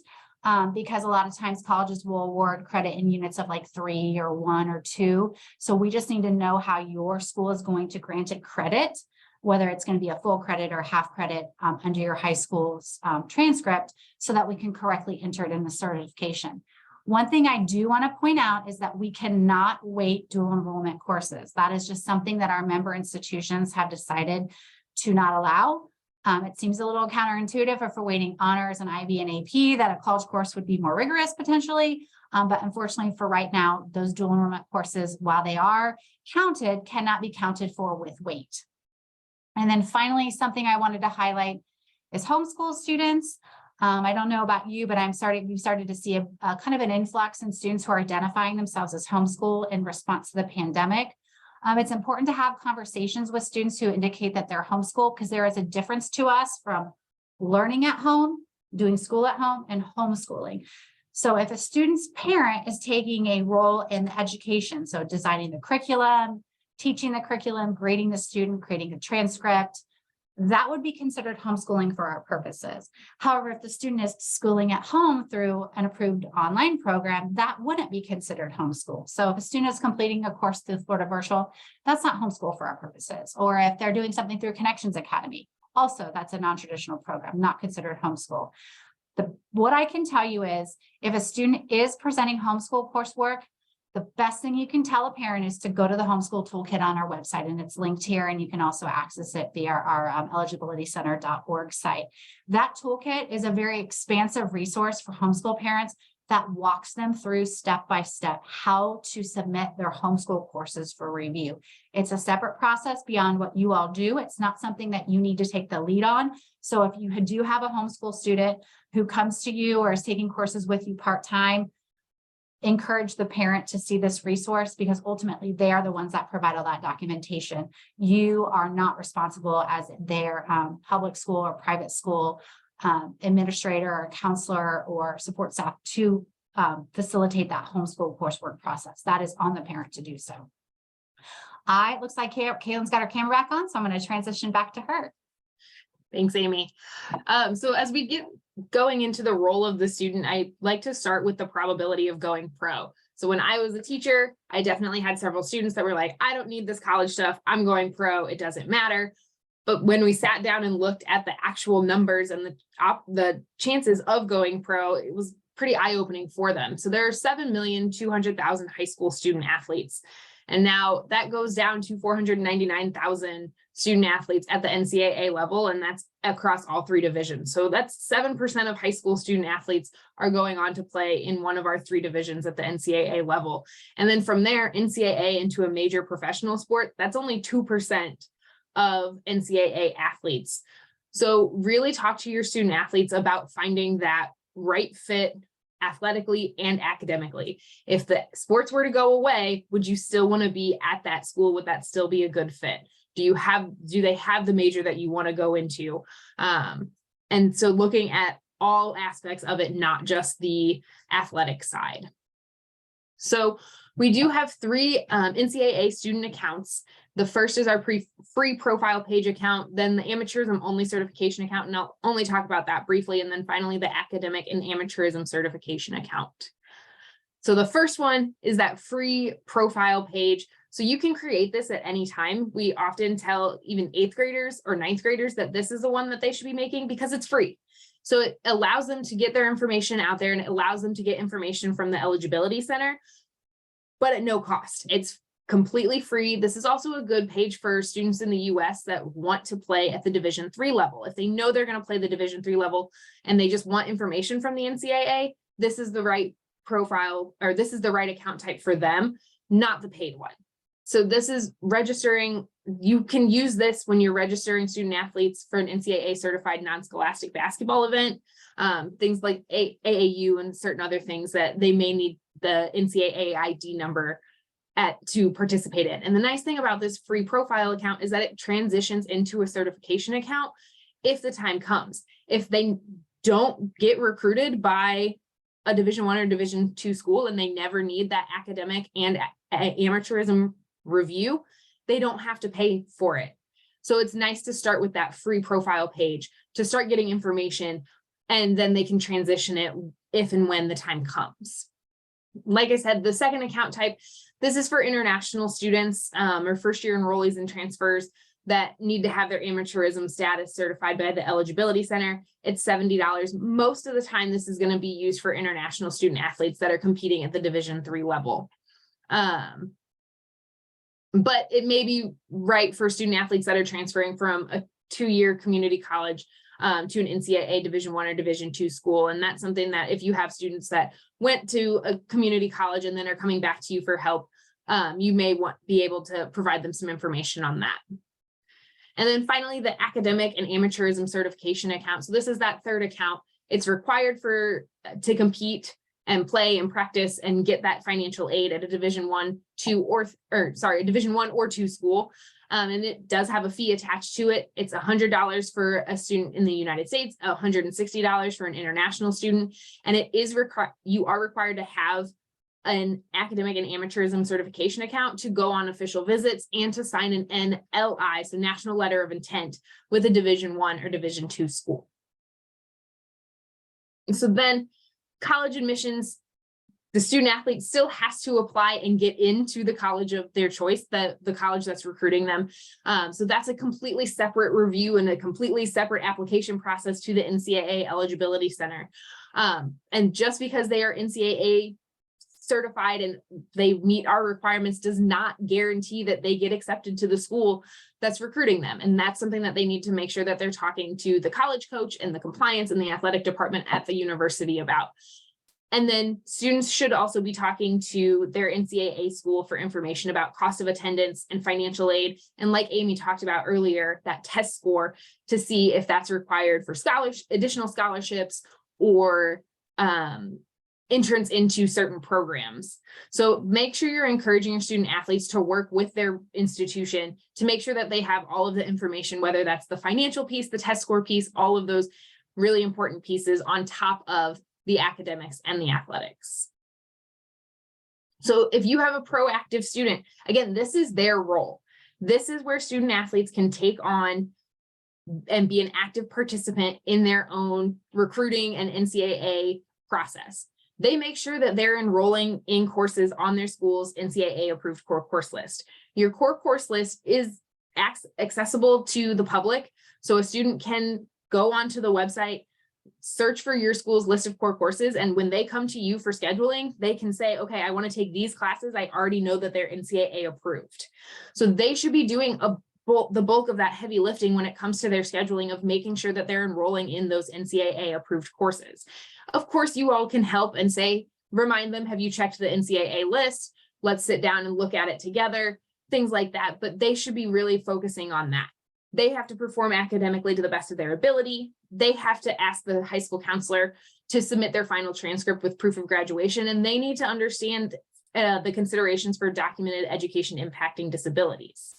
because a lot of times colleges will award credit in units of like 3 or 1 or 2. So we just need to know how your school is going to grant it credit, whether it's going to be a full credit or half credit under your high school's transcript, so that we can correctly enter it in the certification. One thing I do want to point out is that we cannot weight dual enrollment courses. That is just something that our member institutions have decided to not allow. It seems a little counterintuitive if we're weighting honors and IB and AP, that a college course would be more rigorous potentially. But unfortunately for right now, those dual enrollment courses, while they are counted, cannot be counted for with weight. And then finally, something I wanted to highlight is homeschool students. I don't know about you, but we've started to see a kind of an influx in students who are identifying themselves as homeschool in response to the pandemic. It's important to have conversations with students who indicate that they're homeschool, because there is a difference to us from learning at home, doing school at home, and homeschooling. So if a student's parent is taking a role in the education, so designing the curriculum, teaching the curriculum, grading the student, creating a transcript, that would be considered homeschooling for our purposes. However, if the student is schooling at home through an approved online program, that wouldn't be considered homeschool. So if a student is completing a course through Florida Virtual, that's not homeschool for our purposes. Or if they're doing something through Connections Academy, also that's a non-traditional program, not considered homeschool. What I can tell you is if a student is presenting homeschool coursework, the best thing you can tell a parent is to go to the homeschool toolkit on our website, and it's linked here, and you can also access it via our eligibilitycenter.org site. That toolkit is a very expansive resource for homeschool parents that walks them through step-by-step how to submit their homeschool courses for review. It's a separate process beyond what you all do. It's not something that you need to take the lead on. So if you do have a homeschool student who comes to you or is taking courses with you part-time, encourage the parent to see this resource, because ultimately they are the ones that provide all that documentation. You are not responsible as their public school or private school administrator or counselor or support staff to facilitate that homeschool coursework process. That is on the parent to do so. It looks like Kaylin's got her camera back on, so I'm going to transition back to her. Thanks, Amy. So as we get going into the role of the student, I like to start with the probability of going pro. So when I was a teacher, I definitely had several students that were like, I don't need this college stuff. I'm going pro. It doesn't matter. But when we sat down and looked at the actual numbers and the chances of going pro, it was pretty eye-opening for them. So there are 7,200,000 high school student athletes. And now that goes down to 499,000 student athletes at the NCAA level, and that's across all 3 divisions. So that's 7% of high school student athletes are going on to play in one of our 3 divisions at the NCAA level. And then from there, NCAA into a major professional sport, that's only 2% of NCAA athletes. So really talk to your student athletes about finding that right fit athletically and academically. If the sports were to go away, would you still want to be at that school? Would that still be a good fit? Do they have the major that you want to go into? And so looking at all aspects of it, not just the athletic side. So we do have 3 NCAA student accounts. The first is our free profile page account, then the amateurism only certification account, and I'll only talk about that briefly, and then finally the academic and amateurism certification account. So the first one is that free profile page. So you can create this at any time. We often tell even 8th graders or 9th graders that this is the one that they should be making because it's free. So it allows them to get their information out there, and it allows them to get information from the Eligibility Center. but at no cost. It's completely free. This is also a good page for students in the US that want to play at the Division III level. If they know they're going to play the Division III level and they just want information from the NCAA, this is the right profile, or this is the right account type for them, not the paid one. So this is registering. You can use this when you're registering student athletes for an NCAA certified non-scholastic basketball event, things like AAU and certain other things that they may need the NCAA ID number to participate in. And the nice thing about this free profile account is that it transitions into a certification account if the time comes. If they don't get recruited by a Division I or Division II school and they never need that academic and amateurism review, they don't have to pay for it. So it's nice to start with that free profile page to start getting information, and then they can transition it if and when the time comes. Like I said, the second account type, this is for international students or first-year enrollees and transfers that need to have their amateurism status certified by the Eligibility Center. It's $70. Most of the time, this is going to be used for international student athletes that are competing at the Division III level. But it may be right for student athletes that are transferring from a 2-year community college to an NCAA Division I or Division II school. And that's something that if you have students that went to a community college and then are coming back to you for help, you may be able to provide them some information on that. And then finally, the academic and amateurism certification account. So this is that third account. It's required to compete and play and practice and get that financial aid at a Division I or II school. And it does have a fee attached to it. It's $100 for a student in the United States, $160 for an international student. And it is you are required to have an academic and amateurism certification account to go on official visits and to sign an NLI, so National Letter of Intent, with a Division I or Division II school. So then college admissions, the student athlete still has to apply and get into the college of their choice, the college that's recruiting them. So that's a completely separate review and a completely separate application process to the NCAA Eligibility Center. And just because they are NCAA certified and they meet our requirements does not guarantee that they get accepted to the school that's recruiting them. And that's something that they need to make sure that they're talking to the college coach and the compliance and the athletic department at the university about. And then students should also be talking to their NCAA school for information about cost of attendance and financial aid. And like Amy talked about earlier, that test score to see if that's required for additional scholarships or entrance into certain programs. So make sure you're encouraging your student athletes to work with their institution to make sure that they have all of the information, whether that's the financial piece, the test score piece, all of those really important pieces on top of the academics and the athletics. So if you have a proactive student, again, this is their role. This is where student athletes can take on and be an active participant in their own recruiting and NCAA process. They make sure that they're enrolling in courses on their school's NCAA approved core course list. Your core course list is accessible to the public. So a student can go onto the website, search for your school's list of core courses. And when they come to you for scheduling, they can say, okay, I want to take these classes. I already know that they're NCAA approved. So they should be doing the bulk of that heavy lifting when it comes to their scheduling of making sure that they're enrolling in those NCAA approved courses. Of course, you all can help and say, remind them, have you checked the NCAA list? Let's sit down and look at it together, things like that. But they should be really focusing on that. They have to perform academically to the best of their ability. They have to ask the high school counselor to submit their final transcript with proof of graduation, and they need to understand the considerations for documented education impacting disabilities.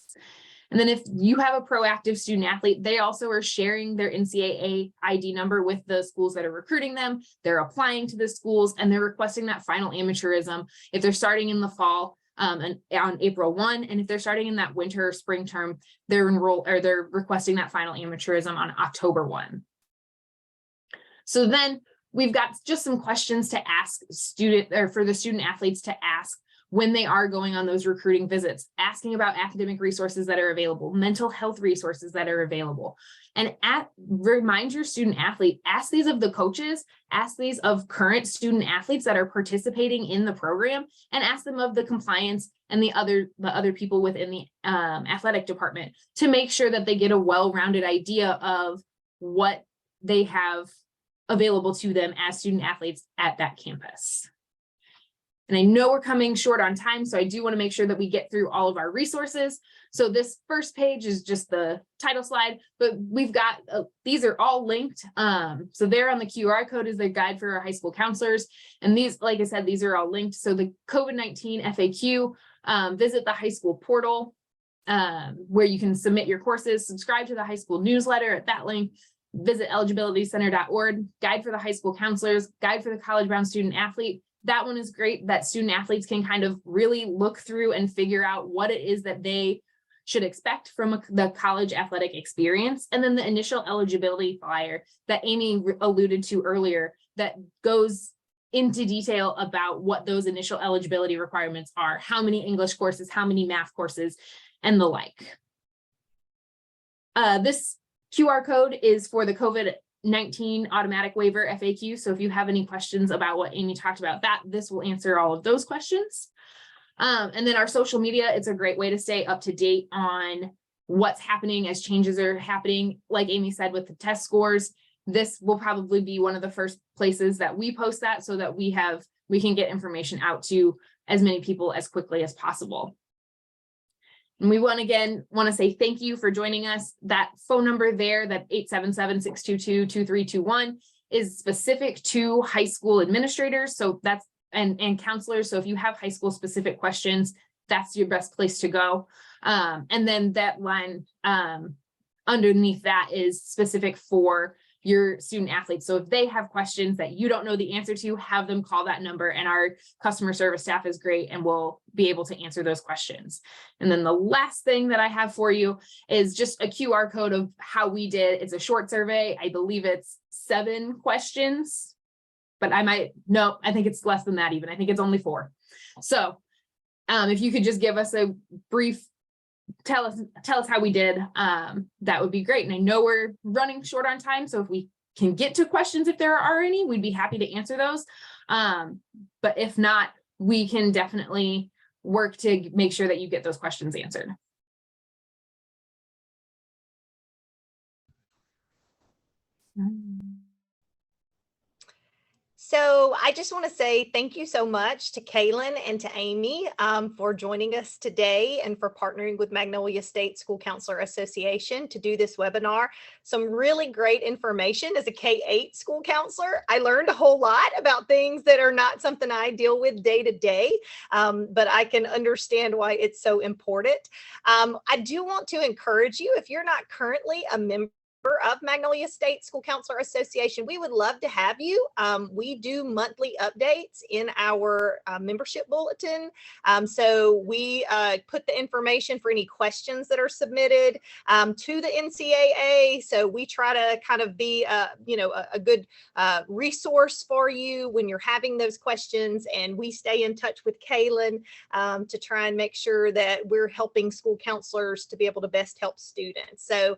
And then if you have a proactive student athlete, they also are sharing their NCAA ID number with the schools that are recruiting them. They're applying to the schools and they're requesting that final amateurism if they're starting in the fall and on April 1. And if they're starting in that winter or spring term, they're requesting that final amateurism on October 1. So then we've got just some questions to ask for the student athletes to ask when they are going on those recruiting visits, asking about academic resources that are available, mental health resources that are available. And remind your student athlete, ask these of the coaches, ask these of current student athletes that are participating in the program, and ask them of the compliance and the other people within the athletic department to make sure that they get a well-rounded idea of what they have available to them as student athletes at that campus. And I know we're coming short on time, so I do want to make sure that we get through all of our resources. So this first page is just the title slide, but we've got, these are all linked. So there on the QR code is the guide for our high school counselors. And these, like I said, these are all linked. So the COVID-19 FAQ, visit the high school portal where you can submit your courses, subscribe to the high school newsletter at that link, visit eligibilitycenter.org, guide for the high school counselors, guide for the college bound student athlete. That one is great that student athletes can kind of really look through and figure out what it is that they should expect from the college athletic experience. And then the initial eligibility flyer that Amy alluded to earlier that goes into detail about what those initial eligibility requirements are, how many English courses, how many math courses, and the like. This QR code is for the COVID-19 automatic waiver FAQ. So if you have any questions about what Amy talked about, this will answer all of those questions. And then our social media, it's a great way to stay up to date on what's happening as changes are happening. Like Amy said, with the test scores, this will probably be one of the first places that we post that so that we can get information out to as many people as quickly as possible. And we want to say thank you for joining us. That phone number there, that 877-622-2321 is specific to high school administrators. So that's, and counselors. So if you have high school specific questions, that's your best place to go. And then that line underneath that is specific for your student athletes. So if they have questions that you don't know the answer to, have them call that number, and our customer service staff is great and will be able to answer those questions. And then the last thing that I have for you is just a QR code of how we did. It's a short survey. I believe it's 7 questions, but I think it's less than that even. I think it's only 4. So if you could just give us a brief tell us how we did, that would be great. And I know we're running short on time, so if we can get to questions, if there are any, we'd be happy to answer those. But if not, we can definitely work to make sure that you get those questions answered. So I just want to say thank you so much to Kaylin and to Amy for joining us today and for partnering with Magnolia State School Counselor Association to do this webinar. Some really great information as a K-8 school counselor. I learned a whole lot about things that are not something I deal with day to day, but I can understand why it's so important. I do want to encourage you, if you're not currently a member of Magnolia State School Counselor Association, we would love to have you. We do monthly updates in our membership bulletin. So we put the information for any questions that are submitted to the NCAA. So we try to kind of be a good resource for you when you're having those questions. And we stay in touch with Kaylin to try and make sure that we're helping school counselors to be able to best help students. So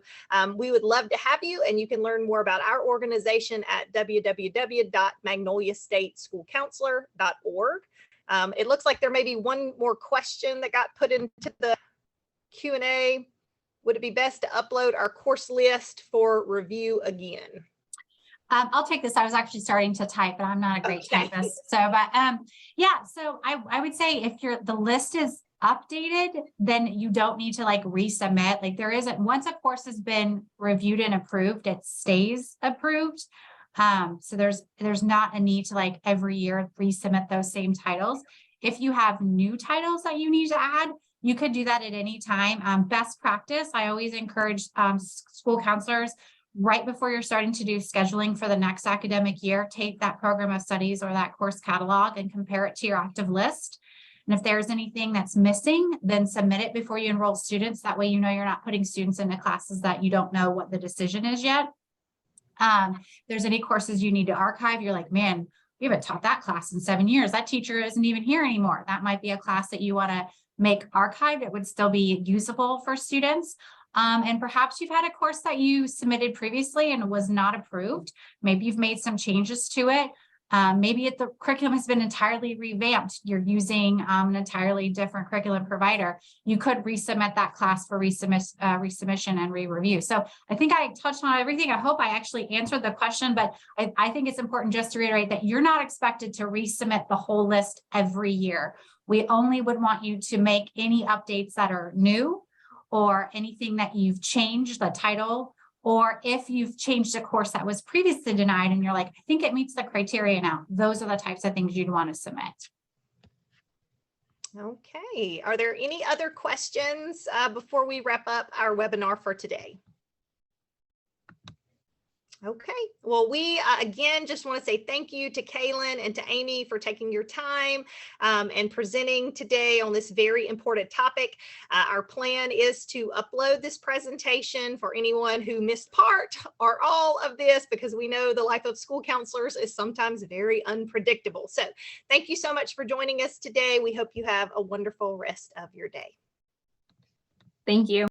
we would love to have you, and you can learn more about our organization at www.magnoliastateschoolcounselor.org. It looks like there may be one more question that got put into the Q&A. Would it be best to upload our course list for review again? I'll take this. I was actually starting to type, but I'm not a great typist. So, but yeah, so I would say if the list is updated, then you don't need to like resubmit. Like there isn't, once a course has been reviewed and approved, it stays approved. So there's not a need to like every year resubmit those same titles. If you have new titles that you need to add, you could do that at any time. Best practice, I always encourage school counselors right before you're starting to do scheduling for the next academic year, take that program of studies or that course catalog and compare it to your active list. And if there's anything that's missing, then submit it before you enroll students. That way, you know, you're not putting students into classes that you don't know what the decision is yet. If there's any courses you need to archive, you're like, man, we haven't taught that class in 7 years. That teacher isn't even here anymore. That might be a class that you want to make archived. It would still be usable for students. And perhaps you've had a course that you submitted previously and was not approved. Maybe you've made some changes to it. Maybe the curriculum has been entirely revamped. You're using an entirely different curriculum provider. You could resubmit that class for resubmission and re-review. So I think I touched on everything. I hope I actually answered the question, but I think it's important just to reiterate that you're not expected to resubmit the whole list every year. We only would want you to make any updates that are new or anything that you've changed the title, or if you've changed a course that was previously denied and you're like, I think it meets the criteria now, those are the types of things you'd want to submit. Okay, are there any other questions before we wrap up our webinar for today? Okay, well, we again just want to say thank you to Kaylin and to Amy for taking your time and presenting today on this very important topic. Our plan is to upload this presentation for anyone who missed part or all of this, because we know the life of school counselors is sometimes very unpredictable. So thank you so much for joining us today. We hope you have a wonderful rest of your day. Thank you.